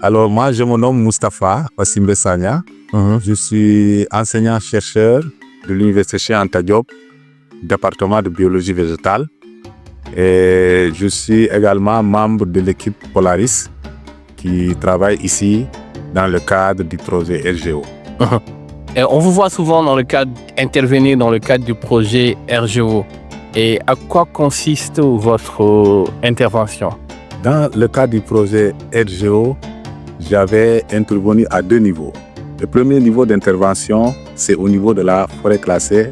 Alors moi, je me nomme Moustapha Wassimbe Sagna. Je suis enseignant-chercheur de l'Université Cheikh Anta Diop, département de biologie végétale. Et je suis également membre de l'équipe Polaris qui travaille ici dans le cadre du projet RGO. Et on vous voit souvent intervenir dans le cadre du projet RGO. Et à quoi consiste votre intervention? Dans le cadre du projet RGO, j'avais intervenu à 2 niveaux. Le premier niveau d'intervention, c'est au niveau de la forêt classée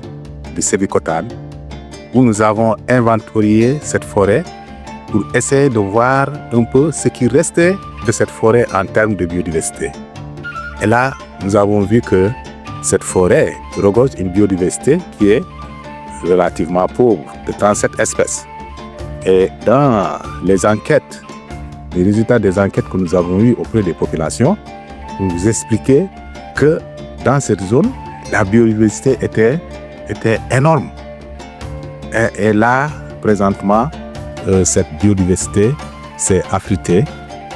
de Sébikotane, où nous avons inventorié cette forêt pour essayer de voir un peu ce qui restait de cette forêt en termes de biodiversité. Et là, nous avons vu que cette forêt regorge une biodiversité qui est relativement pauvre, de 37 espèces. Et dans les enquêtes, les résultats des enquêtes que nous avons eues auprès des populations, nous expliquaient que dans cette zone, la biodiversité était énorme. Et là, présentement, cette biodiversité s'est affûtée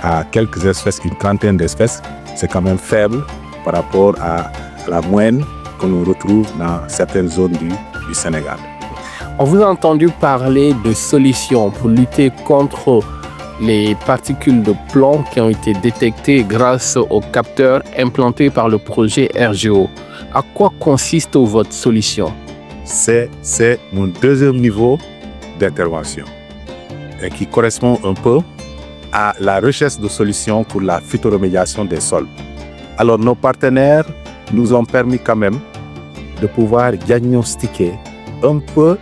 à quelques espèces, une trentaine d'espèces. C'est quand même faible par rapport à la moyenne que nous retrouvons dans certaines zones du Sénégal. On vous a entendu parler de solutions pour lutter contre les particules de plomb qui ont été détectées grâce aux capteurs implantés par le projet RGO. À quoi consiste votre solution? C'est mon deuxième niveau d'intervention et qui correspond un peu à la recherche de solutions pour la phytoremédiation des sols. Alors nos partenaires nous ont permis quand même de pouvoir diagnostiquer un peu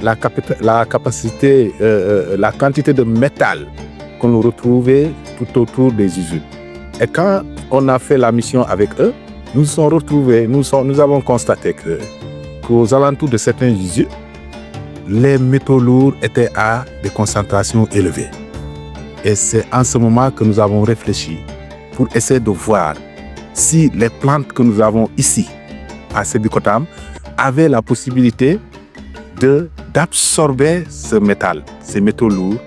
la capacité, la quantité de métal qu'on retrouvait tout autour des usines. Et quand on a fait la mission avec eux, nous avons constaté qu'aux alentours de certains usines, les métaux lourds étaient à des concentrations élevées. Et c'est en ce moment que nous avons réfléchi pour essayer de voir si les plantes que nous avons ici, à Sébikotane, avaient la possibilité d'absorber ce métal, ces métaux lourds,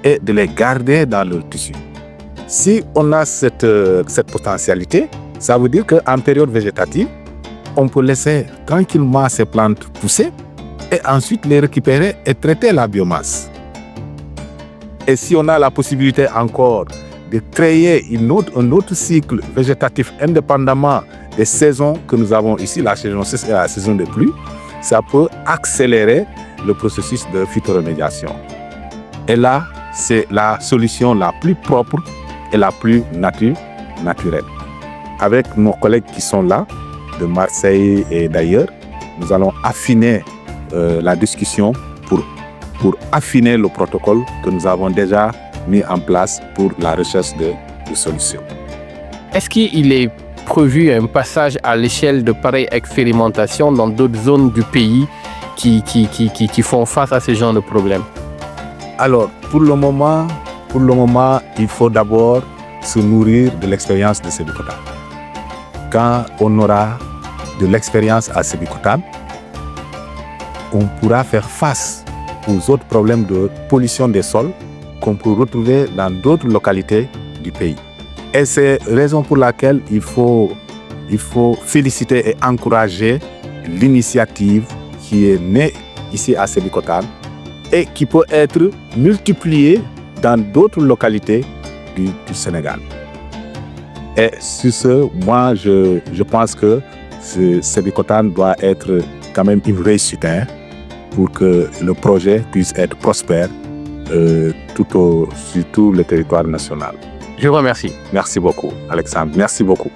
et de les garder dans le tissu. Si on a cette potentialité, ça veut dire qu'en période végétative, on peut laisser tranquillement ces plantes pousser et ensuite les récupérer et traiter la biomasse. Et si on a la possibilité encore de créer un autre cycle végétatif indépendamment des saisons que nous avons ici, la saison 6 et la saison des pluies, ça peut accélérer le processus de phytoremédiation. Et là, c'est la solution la plus propre et la plus naturelle. Avec nos collègues qui sont là, de Marseille et d'ailleurs, nous allons affiner la discussion pour affiner le protocole que nous avons déjà mis en place pour la recherche de solutions. Est-ce qu'il est prévu un passage à l'échelle de pareille expérimentation dans d'autres zones du pays qui font face à ce genre de problèmes? Alors, pour le moment, il faut d'abord se nourrir de l'expérience de Sébikotane. Quand on aura de l'expérience à Sébikotane, on pourra faire face aux autres problèmes de pollution des sols qu'on peut retrouver dans d'autres localités du pays. Et c'est la raison pour laquelle il faut féliciter et encourager l'initiative qui est née ici à Sébikotane et qui peut être multipliée dans d'autres localités du Sénégal. Et sur ce, moi, je pense que Sébikotane doit être quand même une réussite pour que le projet puisse être prospère sur tout le territoire national. Je vous remercie. Merci beaucoup, Alexandre. Merci beaucoup.